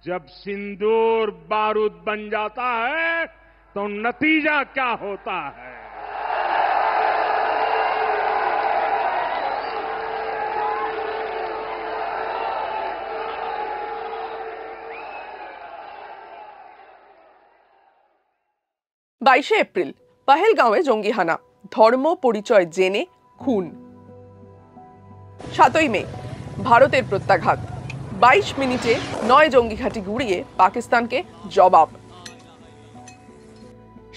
जब सिंदूर बारूद बन जाता है तो नतीजा क्या होता है। বাইশে এপ্রিল পহেলগাঁওয়ে জঙ্গি হানা, ধর্ম পরিচয় জেনে খুন। 7ই মে ভারতের প্রত্যাঘাত, 22 মিনিটে 9 জঙ্গি ঘাঁটি গুড়িয়ে পাকিস্তানকে জবাব।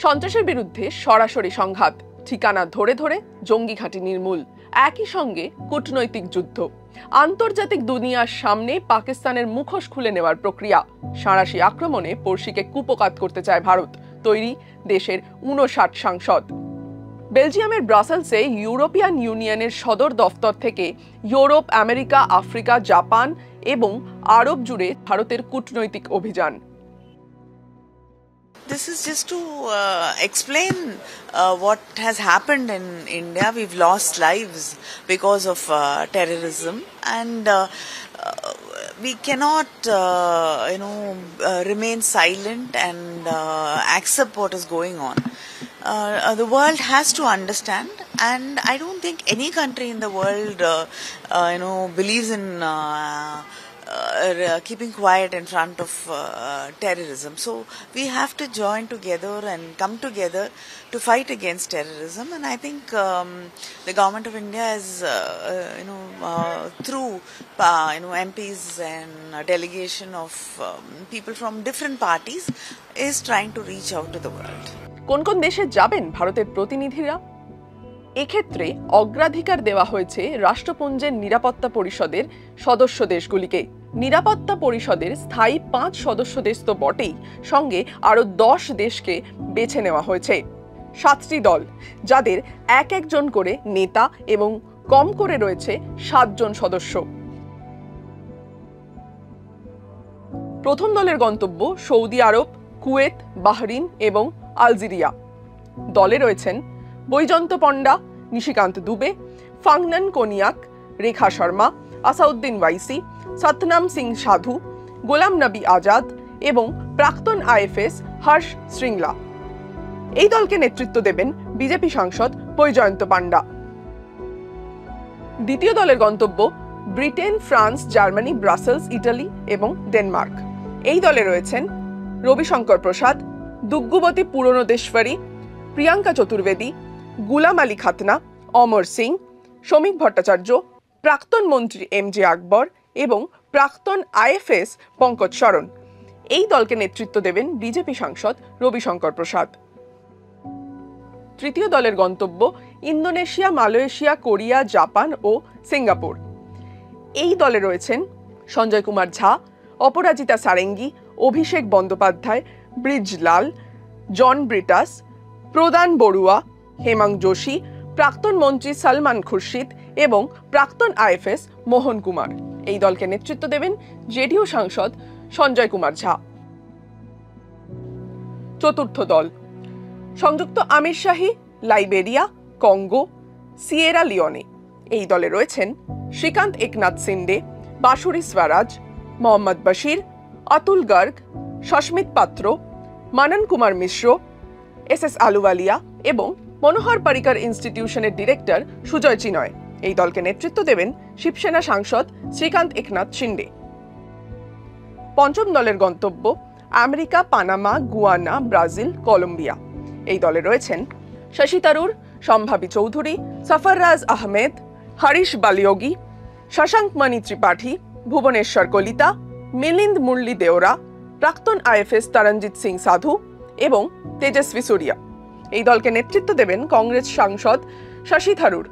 সন্ত্রাসের বিরুদ্ধে সরাসরি সংঘাত, ঠিকানা ধরে ধরে জঙ্গি ঘাঁটি নির্মূল, একই সঙ্গে কূটনৈতিক যুদ্ধ। আন্তর্জাতিক দুনিয়ার সামনে পাকিস্তানের মুখোশ খুলে নেওয়ার প্রক্রিয়া। সাঁড়াশি আক্রমণে পড়শিকে কুপকাত করতে চায় ভারত, তৈরি দেশের 59 সাংসদ। বেলজিয়ামের ব্রাসেলসে ইউরোপিয়ান ইউনিয়নের সদর দফতর থেকে ইউরোপ, আমেরিকা, আফ্রিকা, জাপান এবং আরব জুড়ে ভারতের কূটনৈতিক অভিযান। This is just to explain what has happened in India. We've lost lives because of terrorism, and we cannot, remain silent and accept what is going on. The world has to understand, and I don't think any country in the world, believes in keeping quiet in front of terrorism. So we have to join together and come together to fight against terrorism. And I think the government of India is, through MPs and a delegation of people from different parties, is trying to reach out to the world. কোন কোন দেশে যাবেন ভারতের প্রতিনিধিরা? এক্ষেত্রে অগ্রাধিকার দেওয়া হয়েছে রাষ্ট্রপুঞ্জের নিরাপত্তা পরিষদের সদস্য দেশগুলিকে। নিরাপত্তা পরিষদের স্থায়ী 5 সদস্য দেশ তো বটেই, সঙ্গে আরো 10 দেশকে বেছে নেওয়া হয়েছে। 7টি দল, যাদের এক একজন করে নেতা এবং কম করে রয়েছে 7 জন সদস্য। প্রথম দলের গন্তব্য সৌদি আরব, কুয়েত, বাহরিন এবং আলজেরিয়া। দলে রয়েছেন বৈজন্ত পণ্ডা, নিশিকান্ত দুবে, ফাংনান কোনিয়াক, রেখা শর্মা, আসাউদ্দিন ওয়াইসি, সতনাম সিং সাধু, গোলাম নবী আজাদ এবং প্রাক্তন আইএফএস হর্ষ শ্রিংলা। এই দলকে নেতৃত্ব দেবেন বিজেপি সাংসদ বৈজয়ন্ত পাণ্ডা। দ্বিতীয় দলের গন্তব্য Britain, France, Germany, Brussels, Italy এবং ডেনমার্ক। এই দলে রয়েছেন রবিশঙ্কর প্রসাদ, দুগ্গুবতী পুরনোদেশ্বরী, প্রিয়াঙ্কা চতুর্বেদী, গুলাম আলী খাতনা, অমর সিং, শ্রমিক ভট্টাচার্য, প্রাক্তন মন্ত্রী এমজে আকবর এবং প্রাক্তন আইএফএস পঙ্কজ শরণ। এই দলকে নেতৃত্ব দেবেন বিজেপি সাংসদ রবিশঙ্কর প্রসাদ। তৃতীয় দলের গন্তব্য ইন্দোনেশিয়া, মালয়েশিয়া, কোরিয়া, জাপান ও সিঙ্গাপুর। এই দলে রয়েছেন সঞ্জয় কুমার ঝা, অপরাজিতা সারেঙ্গি, অভিষেক বন্দ্যোপাধ্যায়, ব্রিজ লাল, জন ব্রিটাস, প্রদান বড়ুয়া, হেমাং যোশী, প্রাক্তন মন্ত্রী সালমান খুরশিদ এবং প্রাক্তন আইএফএস মোহন কুমার। এই দলকে নেতৃত্ব দেবেন জেডিইউ সাংসদ সঞ্জয় কুমার ঝা। চতুর্থ দল সংযুক্ত আমিরশাহী, লাইবেরিয়া, কঙ্গো, সিয়েরা লিওনে। এই দলে রয়েছেন শ্রীকান্ত একনাথ সিন্ডে, বাঁশুরি স্বরাজ, মোহাম্মদ বশির, অতুল গর্গ, সস্মিত পাত্র, মানন কুমার মিশ্র, এস আলুওয়ালিয়া এবং মনোহর পারিকার ইনস্টিটিউশনের ডিরেক্টর সুজয় চিনয়। এই দলকে নেতৃত্ব দেবেন শিবসেনা সাংসদ শ্রীকান্ত একনাথ শিন্ডে। পঞ্চম দলের গন্তব্য America, Panama, Guyana, Brazil, Colombia. এই দলে রয়েছেন শশী থারুর, সম্ভাবী চৌধুরী, সফররাজ আহমেদ, হরিশ বালিয়োগী, শশাঙ্ক মণি ত্রিপাঠী, ভুবনেশ্বর কলিতা, মিলিন্দ মুরলী দেওরা, প্রাক্তন আইএফএস তরণজিৎ সিং সাধু এবং তেজস্বী সুরিয়া। এই দলকে নেতৃত্ব দেবেন কংগ্রেস সাংসদ শশী থারুর।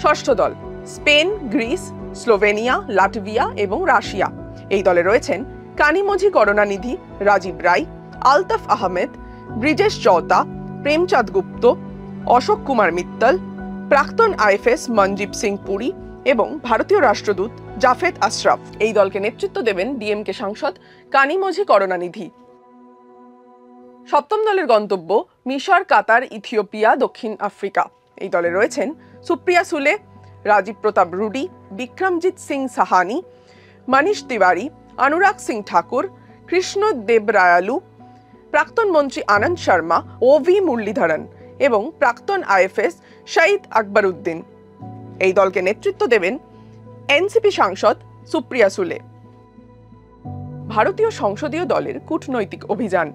ষষ্ঠ দল স্পেন, গ্রিস, স্লোভেনিয়া, লাটভিয়া এবং রাশিয়া। এই দলে রয়েছেন কানিমোঝি করুণানিধি, রাজীব রায়, আলতাফ আহমেদ, ব্রিজেশ চৌতা, প্রেমচাঁদ গুপ্ত, অশোক কুমার মিত্তল, প্রাক্তন আইএফএস মনদীপ সিং পুরী এবং ভারতীয় রাষ্ট্রদূত জাফেদ আশরাফ। এই দলকে নেতৃত্ব দেবেন ডিএমকে সাংসদ কানিমোঝি করুণানিধি। সপ্তম দলের গন্তব্য মিশর, কাতার, ইথিওপিয়া, দক্ষিণ আফ্রিকা। এই দলে রয়েছেন সুপ্রিয়া সুলে, রাজীব প্রতাপ রুডি, বিক্রমজিৎ সিং সাহানি, মনীষ তিওয়ারি, অনুরাগ সিং ঠাকুর, কৃষ্ণ দেবরায়ালু, প্রাক্তন মন্ত্রী আনন্দ শর্মা, ওভি মুরলীধরন এবং প্রাক্তন আইএফএস শহীদ আকবরউদ্দিন। এই দলকে নেতৃত্ব দেবেন এনসিপি সাংসদ সুপ্রিয়া সুলে। ভারতীয় সংসদীয় দলের কূটনৈতিক অভিযান,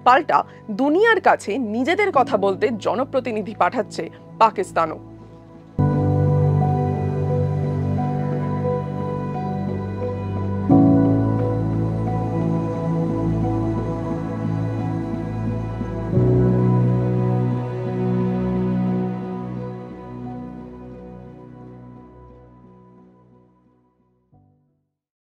পাল্টা দুনিয়ার কাছে নিজেদের কথা বলতে জনপ্রতিনিধি পাঠাচ্ছে পাকিস্তানও।